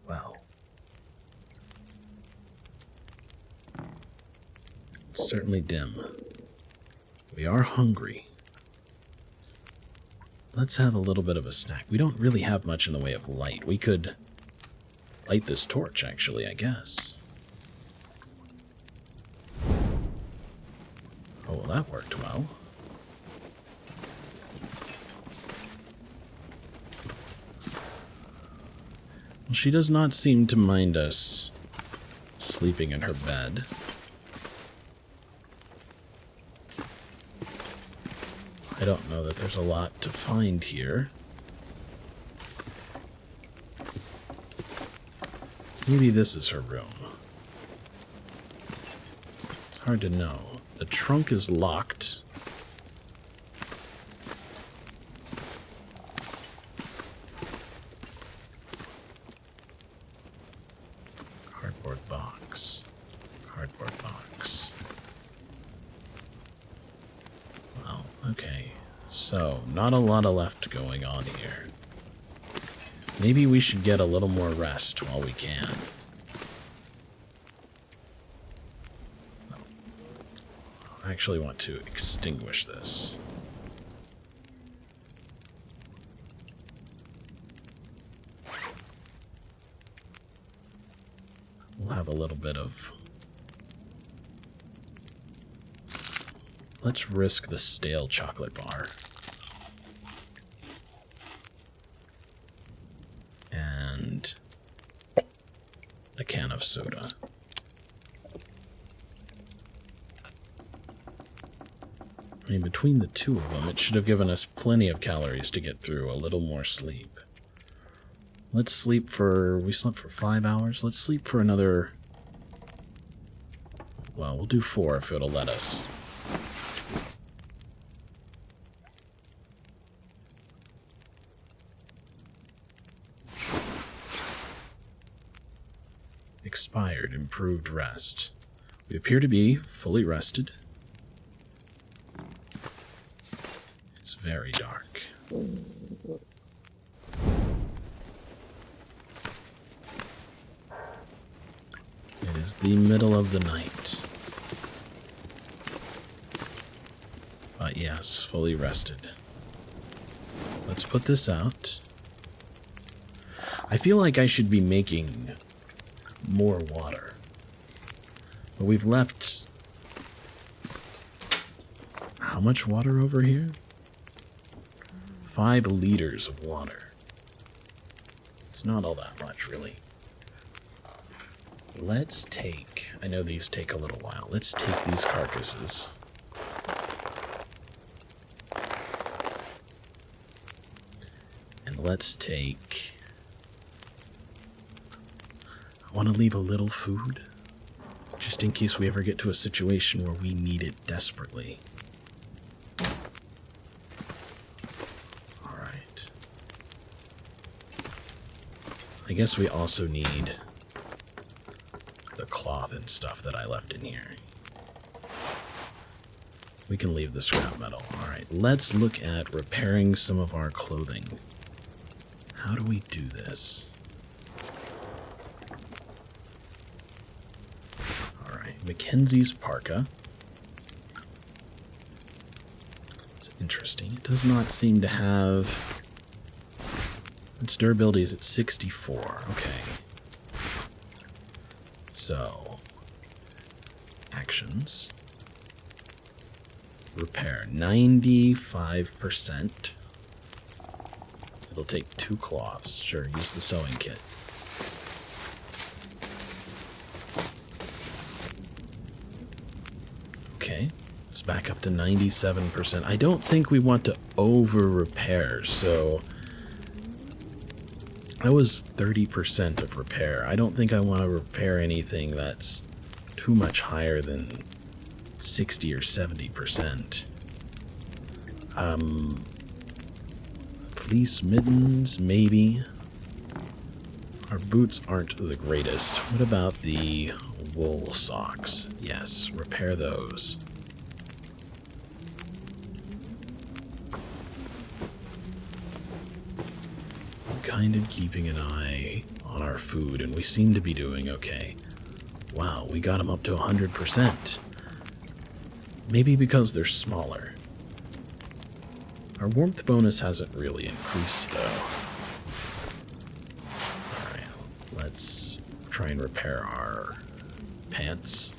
Well, it's certainly dim. We are hungry. Let's have a little bit of a snack. We don't really have much in the way of light. We could light this torch, actually, I guess. Oh, well, that worked well. Well, she does not seem to mind us sleeping in her bed. I don't know that there's a lot to find here. Maybe this is her room. It's hard to know. The trunk is locked. Cardboard box. Cardboard box. Well, okay. So, not a lot of left going on here. Maybe we should get a little more rest while we can. I actually want to extinguish this. We'll have a little bit of... Let's risk the stale chocolate bar. And a can of soda. I mean, between the two of them, it should have given us plenty of calories to get through a little more sleep. Let's sleep for... We slept for 5 hours. Let's sleep for another... Well, we'll do 4 if it'll let us. Expired, improved rest. We appear to be fully rested. It's very dark. It is the middle of the night. But yes, fully rested. Let's put this out. I feel like I should be making more water. But we've left... How much water over here? 5 liters of water. It's not all that much, really. Let's take... I know these take a little while. Let's take these carcasses. And let's take... I want to leave a little food, just in case we ever get to a situation where we need it desperately. Alright. I guess we also need the cloth and stuff that I left in here. We can leave the scrap metal. Alright, let's look at repairing some of our clothing. How do we do this? Mackenzie's parka. It's interesting. It does not seem to have... Its durability is at 64. Okay. So, actions. Repair 95%. It'll take 2 cloths. Sure, use the sewing kit. Okay, it's back up to 97%. I don't think we want to over-repair, so that was 30% of repair. I don't think I want to repair anything that's too much higher than 60 or 70%. Fleece mittens, maybe. Our boots aren't the greatest. What about the wool socks? Yes, repair those. I'm kind of keeping an eye on our food, and we seem to be doing okay. Wow, we got them up to 100%. Maybe because they're smaller. Our warmth bonus hasn't really increased, though. Alright, let's try and repair our pants.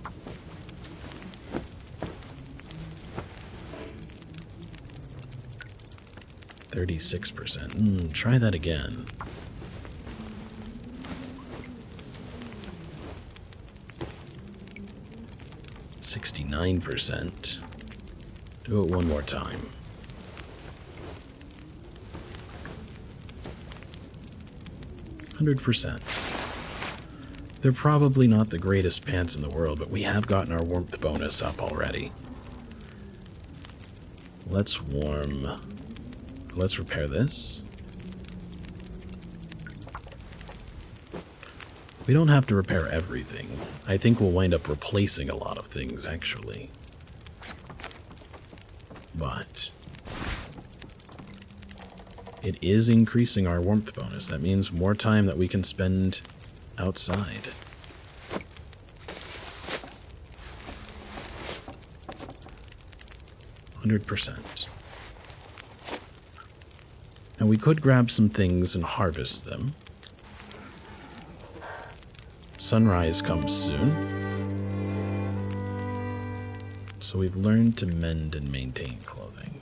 %36%. Try that again. %69%. Do it one more time. %100%. They're probably not the greatest pants in the world, but we have gotten our warmth bonus up already. Let's repair this. We don't have to repair everything. I think we'll wind up replacing a lot of things, actually. But it is increasing our warmth bonus. That means more time that we can spend outside. %100%. Now we could grab some things and harvest them. Sunrise comes soon. So we've learned to mend and maintain clothing.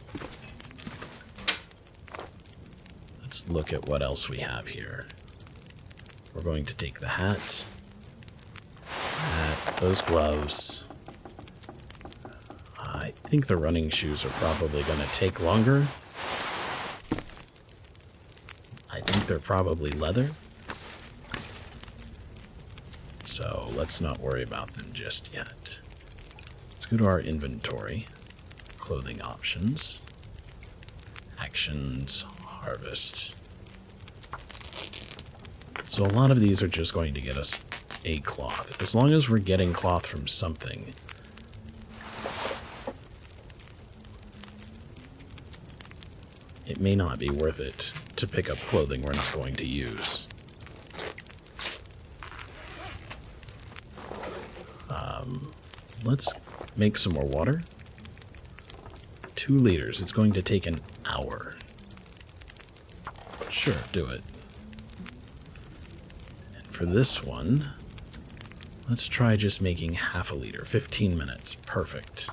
Let's look at what else we have here. We're going to take the hat, those gloves. I think the running shoes are probably going to take longer. I think they're probably leather. So let's not worry about them just yet. Let's go to our inventory. Clothing options. Actions. Harvest. So a lot of these are just going to get us a cloth. As long as we're getting cloth from something. It may not be worth it to pick up clothing we're not going to use. Let's make some more water. 2 liters. It's going to take an hour. Sure, do it. And for this one, let's try just making half a liter. 15 minutes. Perfect.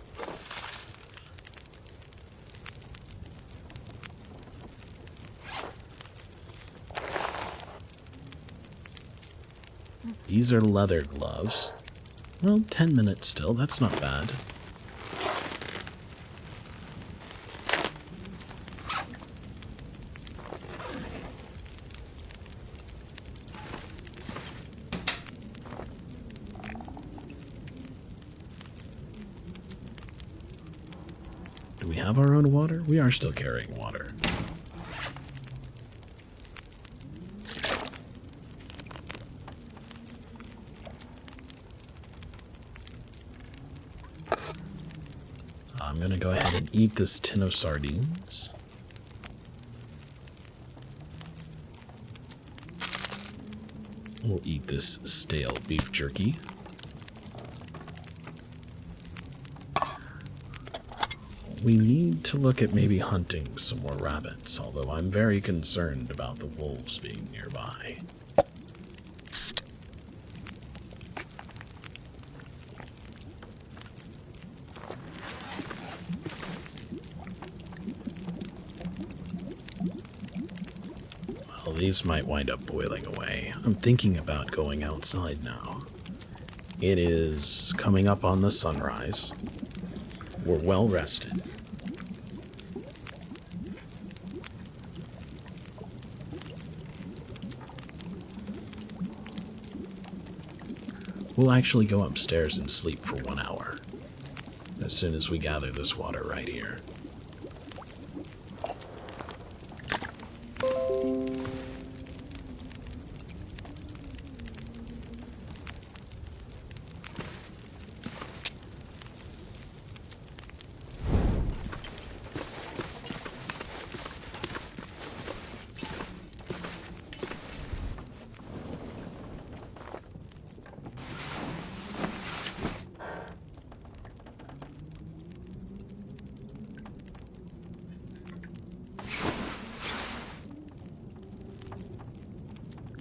These are leather gloves. Well, 10 minutes still. That's not bad. Do we have our own water? We are still carrying water. I'm going to go ahead and eat this tin of sardines. We'll eat this stale beef jerky. We need to look at maybe hunting some more rabbits, although I'm very concerned about the wolves being nearby. These might wind up boiling away. I'm thinking about going outside now. It is coming up on the sunrise. We're well rested. We'll actually go upstairs and sleep for 1 hour. As soon as we gather this water right here.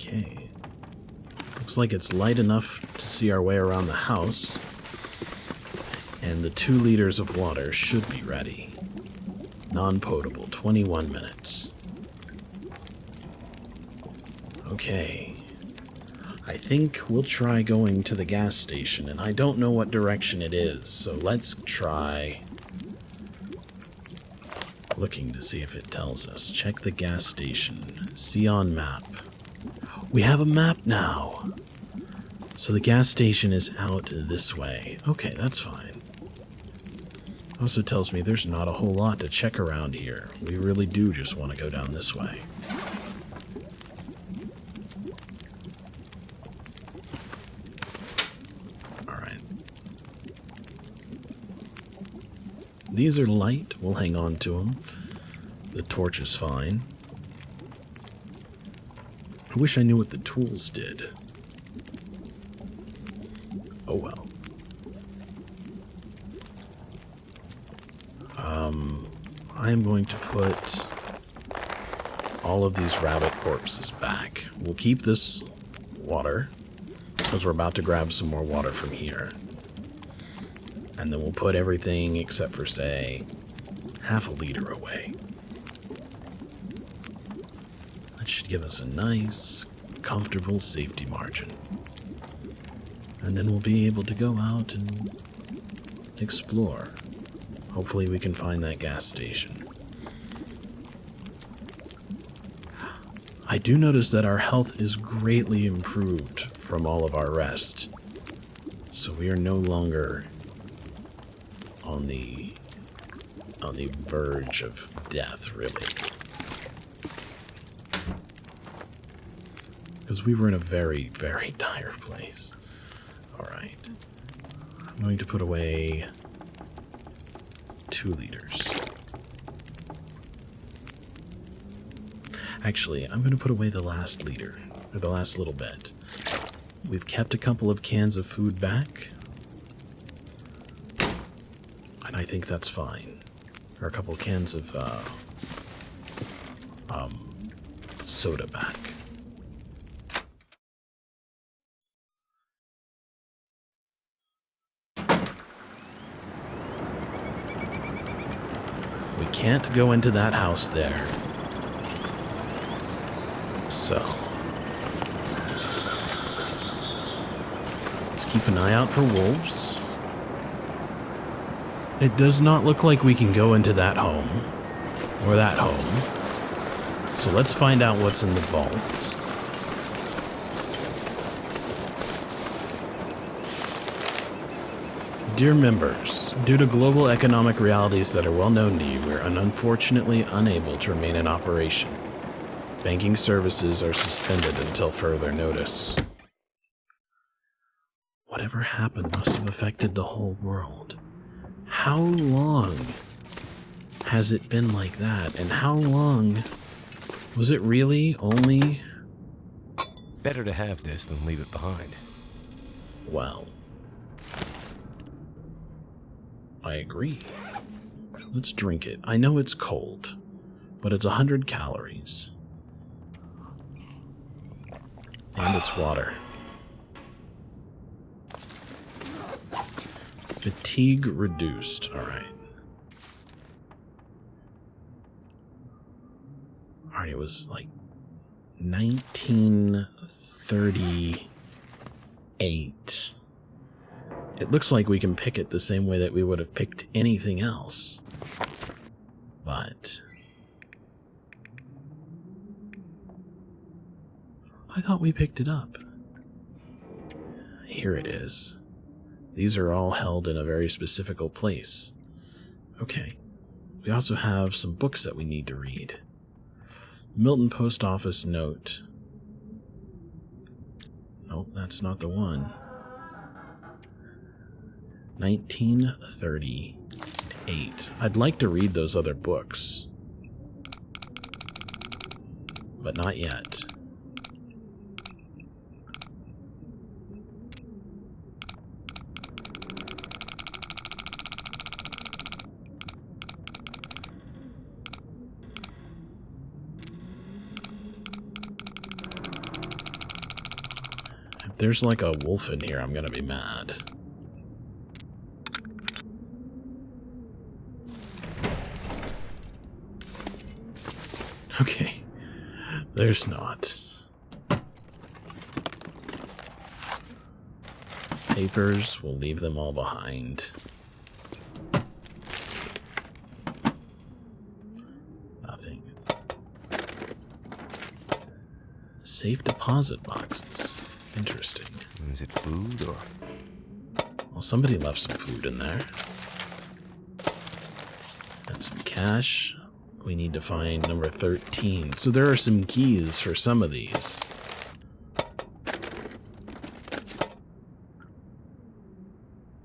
Okay. Looks like it's light enough to see our way around the house. And the 2 liters of water should be ready. Non-potable, 21 minutes. Okay. I think we'll try going to the gas station, and I don't know what direction it is, so let's try looking to see if it tells us. Check the gas station. See on map. We have a map now! So the gas station is out this way. Okay, that's fine. Also tells me there's not a whole lot to check around here. We really do just want to go down this way. Alright. These are light. We'll hang on to them. The torch is fine. I wish I knew what the tools did. Oh well. I am going to put all of these rabbit corpses back. We'll keep this water, because we're about to grab some more water from here. And then we'll put everything except for, say, half a liter away. That should give us a nice, comfortable safety margin. And then we'll be able to go out and explore. Hopefully we can find that gas station. I do notice that our health is greatly improved from all of our rest. So we are no longer on the verge of death, really. Because we were in a very, very dire place. Alright. I'm going to put away 2 liters. Actually, I'm going to put away the last liter, or the last little bit. We've kept a couple of cans of food back, and I think that's fine. Or a couple of cans of soda back. We can't go into that house there. So, let's keep an eye out for wolves. It does not look like we can go into that home, or that home. So let's find out what's in the vault. Dear members, due to global economic realities that are well known to you, we are unfortunately unable to remain in operation. Banking services are suspended until further notice. Whatever happened must have affected the whole world. How long has it been like that? And how long was it really only? Better to have this than leave it behind. Well, I agree. Let's drink it. I know it's cold, but it's 100 calories. And it's water. Fatigue reduced. Alright. Alright, it was like 1938. It looks like we can pick it the same way that we would have picked anything else. But I thought we picked it up. Here it is. These are all held in a very specific place. Okay. We also have some books that we need to read. Milton Post Office note. Nope, that's not the one. 1938. I'd like to read those other books, but not yet. If there's like a wolf in here, I'm gonna be mad. Okay, there's not. Papers, we'll leave them all behind. Nothing. Safe deposit boxes. Interesting. Is it food or? Well, somebody left some food in there. And some cash. We need to find number 13. So there are some keys for some of these.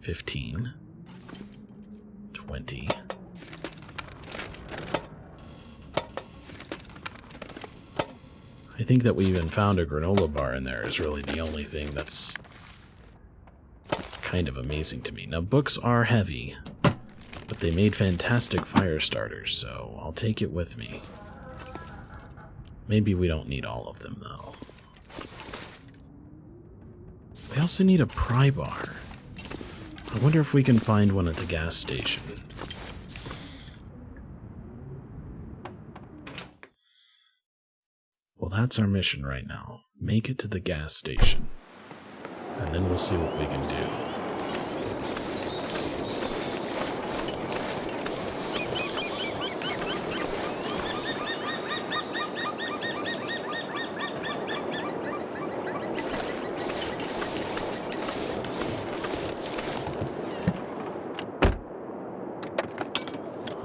$15, $20. I think that we even found a granola bar in there is really the only thing that's kind of amazing to me. Now, books are heavy, but they made fantastic fire starters, so I'll take it with me. Maybe we don't need all of them, though. We also need a pry bar. I wonder if we can find one at the gas station. Well, that's our mission right now. Make it to the gas station. And then we'll see what we can do.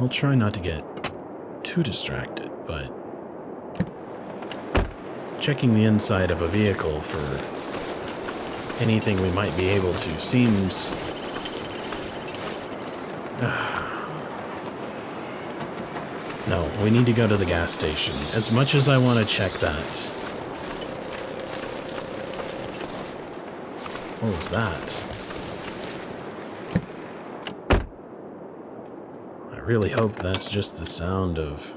I'll try not to get too distracted, but checking the inside of a vehicle for anything we might be able to seems... No, we need to go to the gas station. As much as I want to check that... What was that? I really hope that's just the sound of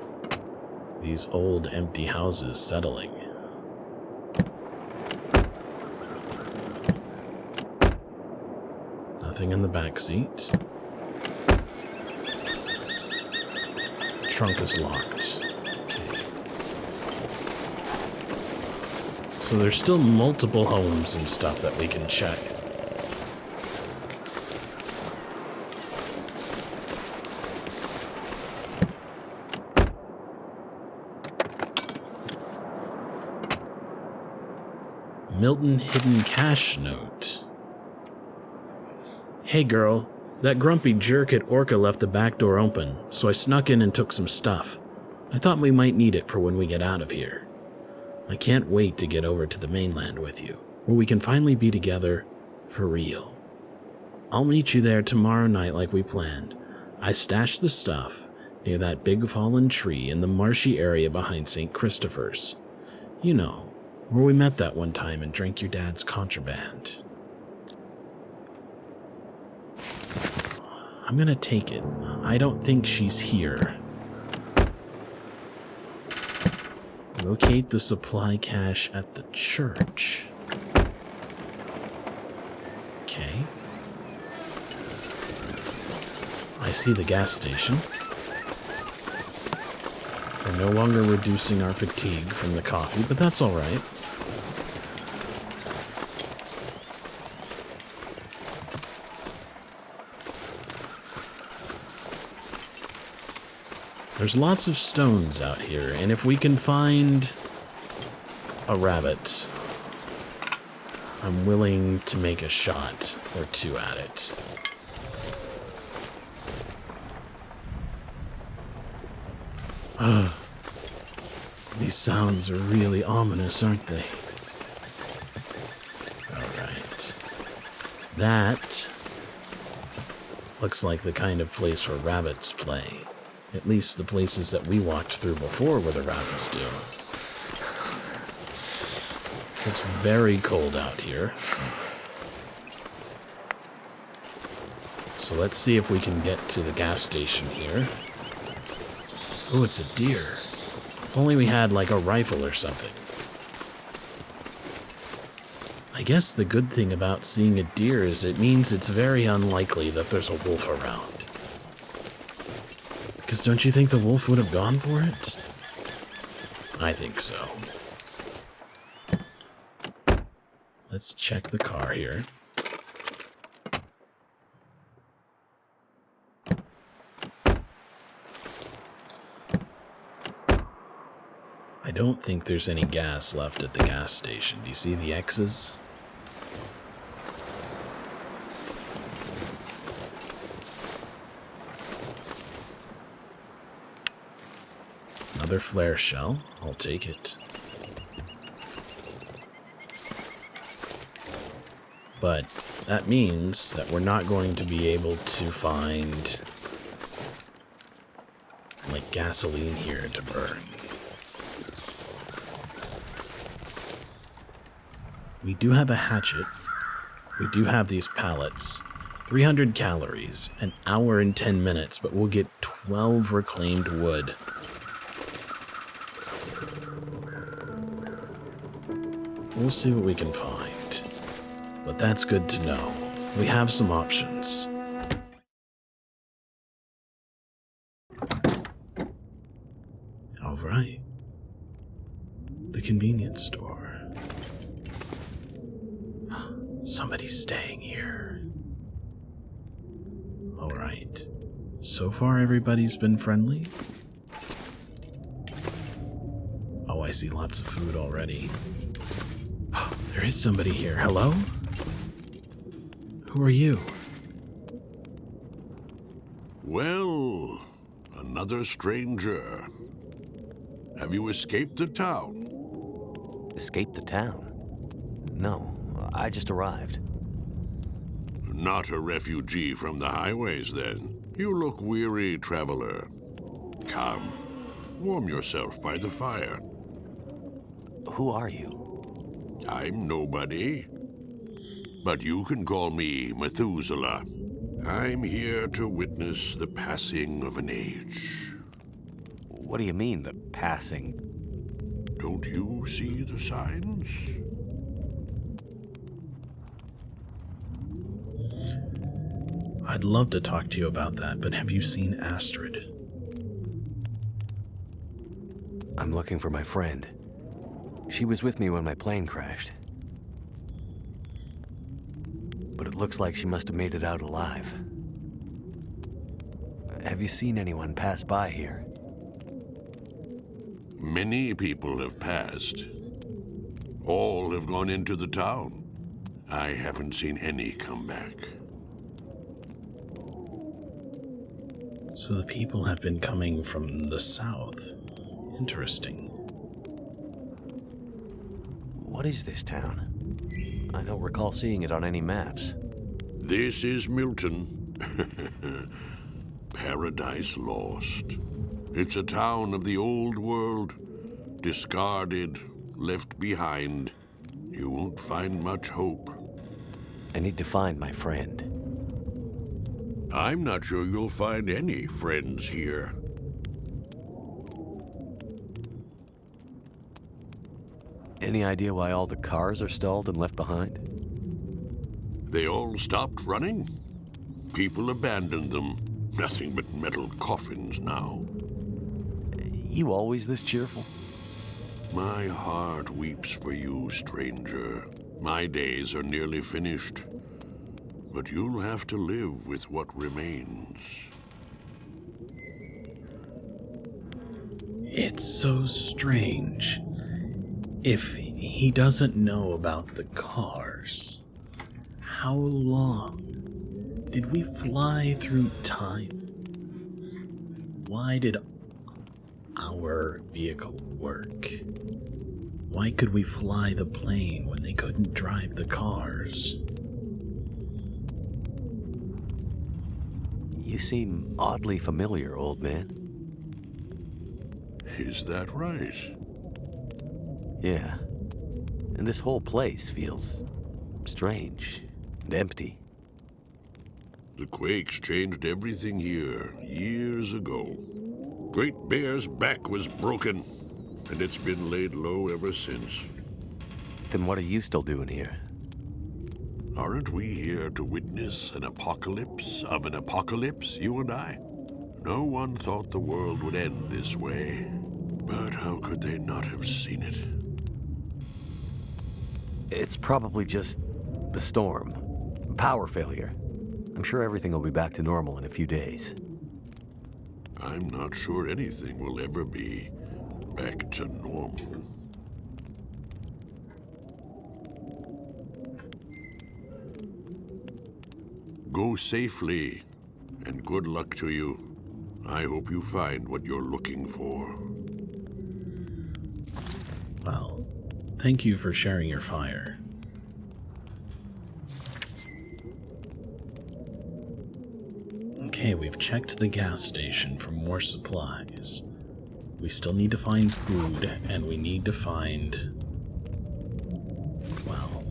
these old empty houses settling. Nothing in the back seat. The trunk is locked. Okay. So there's still multiple homes and stuff that we can check. Milton hidden cash note. Hey girl, that grumpy jerk at Orca left the back door open, so I snuck in and took some stuff. I thought we might need it for when we get out of here. I can't wait to get over to the mainland with you, where we can finally be together for real. I'll meet you there tomorrow night like we planned. I stashed the stuff near that big fallen tree in the marshy area behind St. Christopher's. You know, where we met that one time and drank your dad's contraband. I'm gonna take it. I don't think she's here. Locate the supply cache at the church. Okay. I see the gas station. We're no longer reducing our fatigue from the coffee, but that's all right. There's lots of stones out here, and if we can find a rabbit, I'm willing to make a shot or two at it. These sounds are really ominous, aren't they? Alright. That looks like the kind of place where rabbits play. At least the places that we walked through before where the rabbits do. It's very cold out here. So let's see if we can get to the gas station here. Oh, it's a deer. If only we had like a rifle or something. I guess the good thing about seeing a deer is it means it's very unlikely that there's a wolf around. Because don't you think the wolf would have gone for it? I think so. Let's check the car here. I don't think there's any gas left at the gas station. Do you see the X's? Another flare shell. I'll take it. But that means that we're not going to be able to find like gasoline here to burn. We do have a hatchet. We do have these pallets. 300 calories, an hour and 10 minutes, but we'll get 12 reclaimed wood. We'll see what we can find. But that's good to know. We have some options. All right. The convenience store. Somebody's staying here. All right. So far, everybody's been friendly. Oh, I see lots of food already. There is somebody here. Hello? Who are you? Well, another stranger. Have you escaped the town? Escaped the town? No, I just arrived. Not a refugee from the highways, then. You look weary, traveler. Come, warm yourself by the fire. Who are you? I'm nobody. But you can call me Methuselah. I'm here to witness the passing of an age. What do you mean, the passing? Don't you see the signs? I'd love to talk to you about that, but have you seen Astrid? I'm looking for my friend. She was with me when my plane crashed. But it looks like she must have made it out alive. Have you seen anyone pass by here? Many people have passed. All have gone into the town. I haven't seen any come back. So the people have been coming from the south. Interesting. What is this town? I don't recall seeing it on any maps. This is Milton. Paradise Lost. It's a town of the old world, discarded, left behind. You won't find much hope. I need to find my friend. I'm not sure you'll find any friends here. Any idea why all the cars are stalled and left behind? They all stopped running. People abandoned them. Nothing but metal coffins now. You always this cheerful? My heart weeps for you, stranger. My days are nearly finished. But you'll have to live with what remains. It's so strange. If he doesn't know about the cars, how long did we fly through time? Why did our vehicle work? Why could we fly the plane when they couldn't drive the cars? You seem oddly familiar, old man. Is that right? Yeah. And this whole place feels strange and empty. The quakes changed everything here years ago. Great Bear's back was broken, and it's been laid low ever since. Then what are you still doing here? Aren't we here to witness an apocalypse of an apocalypse, you and I? No one thought the world would end this way. But how could they not have seen it? It's probably just a storm. Power failure. I'm sure everything will be back to normal in a few days. I'm not sure anything will ever be back to normal. Go safely, and good luck to you. I hope you find what you're looking for. Well, thank you for sharing your fire. Okay, we've checked the gas station for more supplies. We still need to find food, and we need to find... well...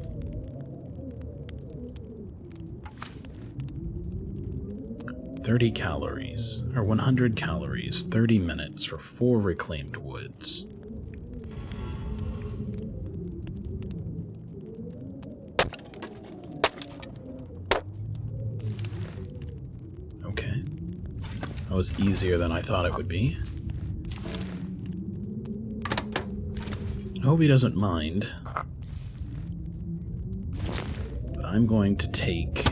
30 calories, or 100 calories, 30 minutes for 4 reclaimed woods. Okay. That was easier than I thought it would be. I hope he doesn't mind. But I'm going to take...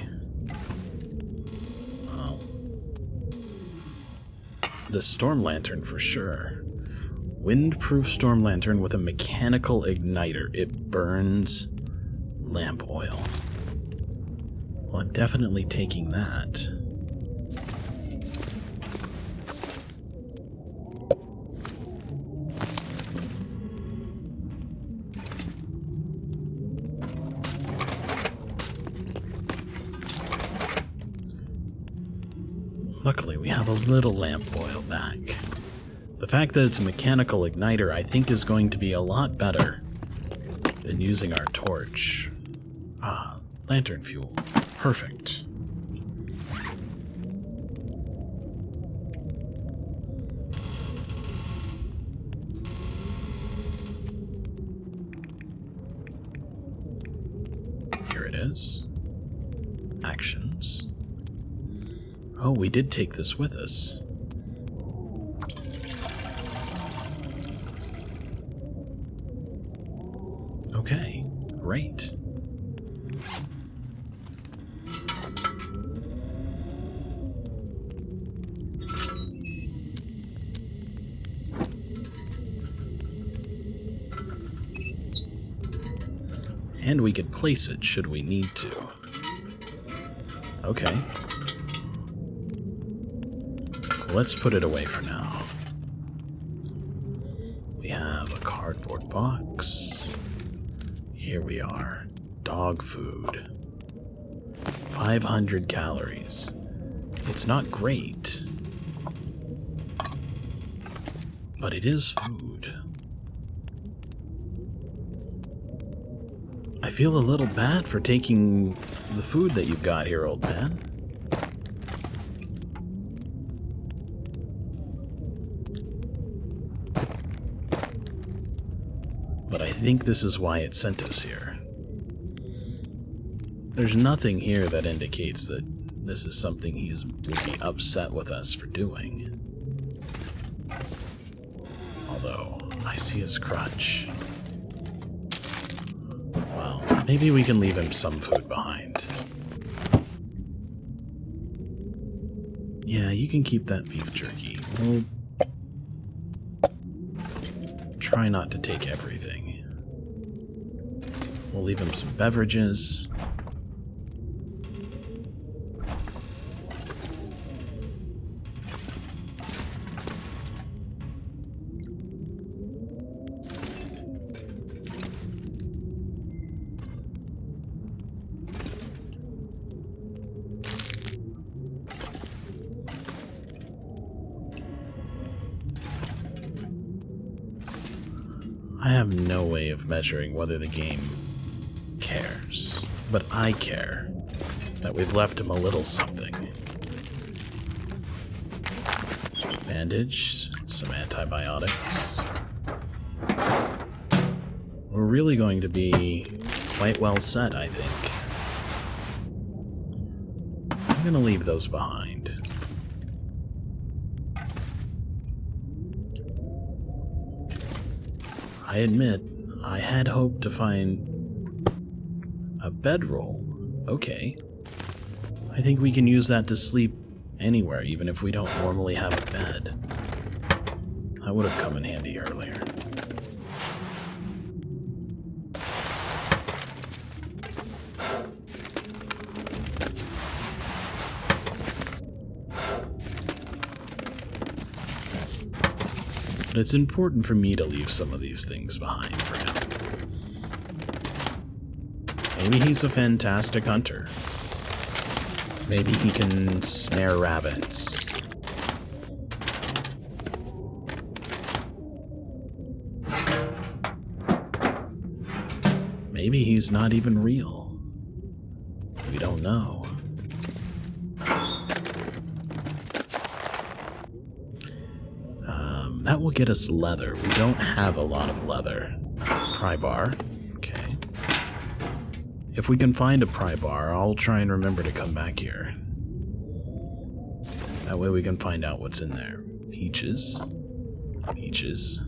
the storm lantern for sure. Windproof storm lantern with a mechanical igniter. It burns lamp oil. Well, I'm definitely taking that. Luckily, we have a little lamp oil back. The fact that it's a mechanical igniter, I think, is going to be a lot better than using our torch. Ah, lantern fuel. Perfect. Here it is. Actions. Oh, we did take this with us. Okay, great. And we could place it should we need to. Okay. Let's put it away for now. We have a cardboard box. Here we are. Dog food. 500 calories. It's not great, but it is food. I feel a little bad for taking the food that you've got here, old man. But I think this is why it sent us here. There's nothing here that indicates that this is something would be upset with us for doing. Although, I see his crutch. Well, maybe we can leave him some food behind. Yeah, you can keep that beef jerky. We'll try not to take everything. We'll leave him some beverages. I have no way of measuring whether the game cares, but I care that we've left him a little something. Bandage, some antibiotics. We're really going to be quite well set, I think. I'm gonna leave those behind. I admit, I had hoped to find a bedroll. Okay. I think we can use that to sleep anywhere, even if we don't normally have a bed. That would have come in handy earlier. But it's important for me to leave some of these things behind for him. Maybe he's a fantastic hunter. Maybe he can snare rabbits. Maybe he's not even real. We don't know. That will get us leather. We don't have a lot of leather. Pry bar. Okay. If we can find a pry bar, I'll try and remember to come back here. That way we can find out what's in there. Peaches. Peaches.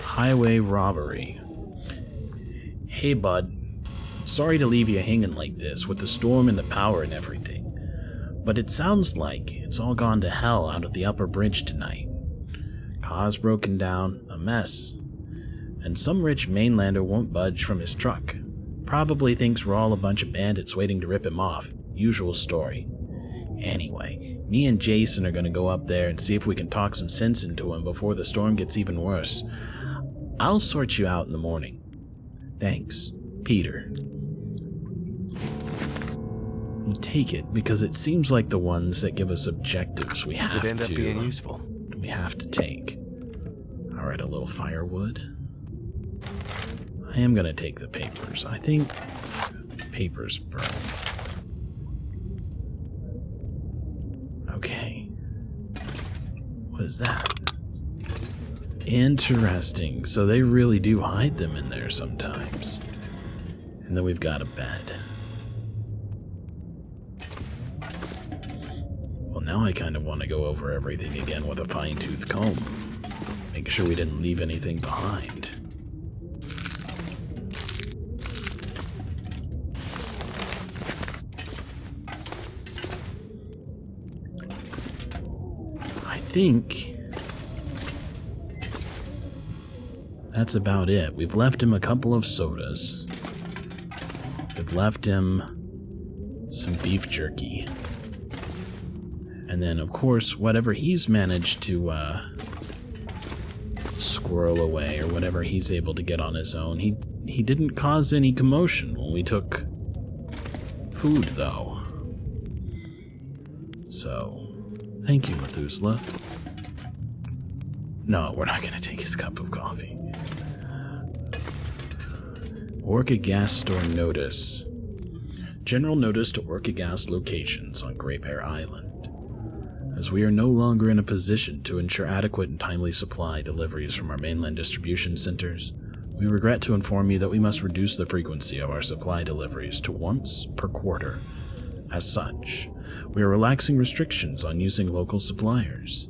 Highway robbery. Hey, bud. Sorry to leave you hanging like this with the storm and the power and everything. But it sounds like it's all gone to hell out at the upper bridge tonight. Car's broken down, a mess. And some rich mainlander won't budge from his truck. Probably thinks we're all a bunch of bandits waiting to rip him off. Usual story. Anyway, me and Jason are gonna go up there and see if we can talk some sense into him before the storm gets even worse. I'll sort you out in the morning. Thanks, Peter. We take it because it seems like the ones that give us objectives we have Would end up being useful. We have to take. Alright, a little firewood. I am gonna take the papers. I think papers burn. Okay. What is that? Interesting. So they really do hide them in there sometimes. And then we've got a bed. Well, now I kind of want to go over everything again with a fine-tooth comb. Make sure we didn't leave anything behind. I think that's about it. We've left him a couple of sodas. We've left him some beef jerky. And then, of course, whatever he's managed to squirrel away or whatever he's able to get on his own, he didn't cause any commotion when we took food, though. So, thank you, Methuselah. No, we're not going to take his cup of coffee. Orca Gas Store Notice. General notice to Orca Gas locations on Great Bear Island. As we are no longer in a position to ensure adequate and timely supply deliveries from our mainland distribution centers, we regret to inform you that we must reduce the frequency of our supply deliveries to once per quarter. As such, we are relaxing restrictions on using local suppliers.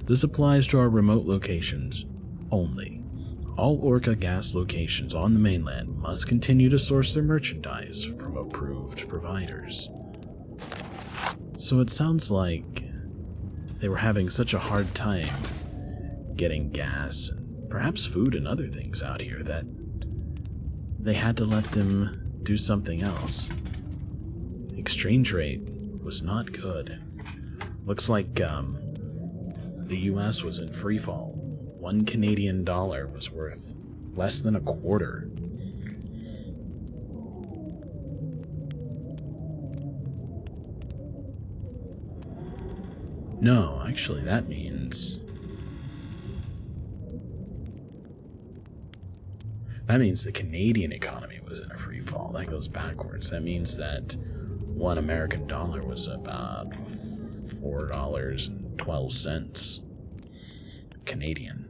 This applies to our remote locations only. All Orca Gas locations on the mainland must continue to source their merchandise from approved providers. So it sounds like they were having such a hard time getting gas and perhaps food and other things out here that they had to let them do something else. The exchange rate was not good. Looks like the US was in free fall. $1 Canadian was worth less than a quarter. No, actually that means the Canadian economy was in a free fall. That goes backwards. That means that $1 American was about $4.12 Canadian.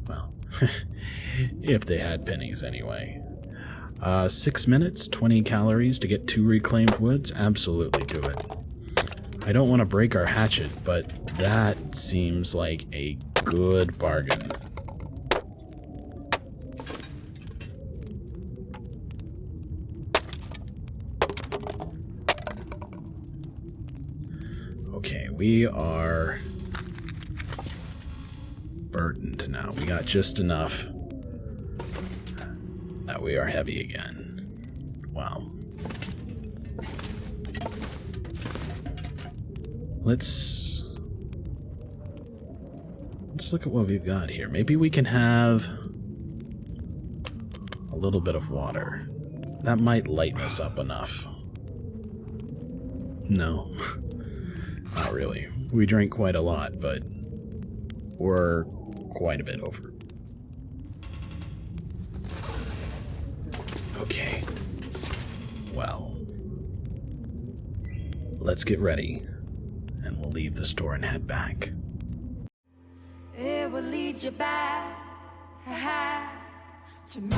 Well, if they had pennies anyway. 6 minutes, 20 calories to get 2 reclaimed woods? Absolutely do it. I don't want to break our hatchet, but that seems like a good bargain. Okay, we are burdened now. We got just enough that we are heavy again. Wow. Let's look at what we've got here. Maybe we can have a little bit of water. That might lighten us up enough. No, not really. We drink quite a lot, but we're quite a bit over. Okay. Well, let's get ready, and we'll leave the store and head back. It will lead you back to me.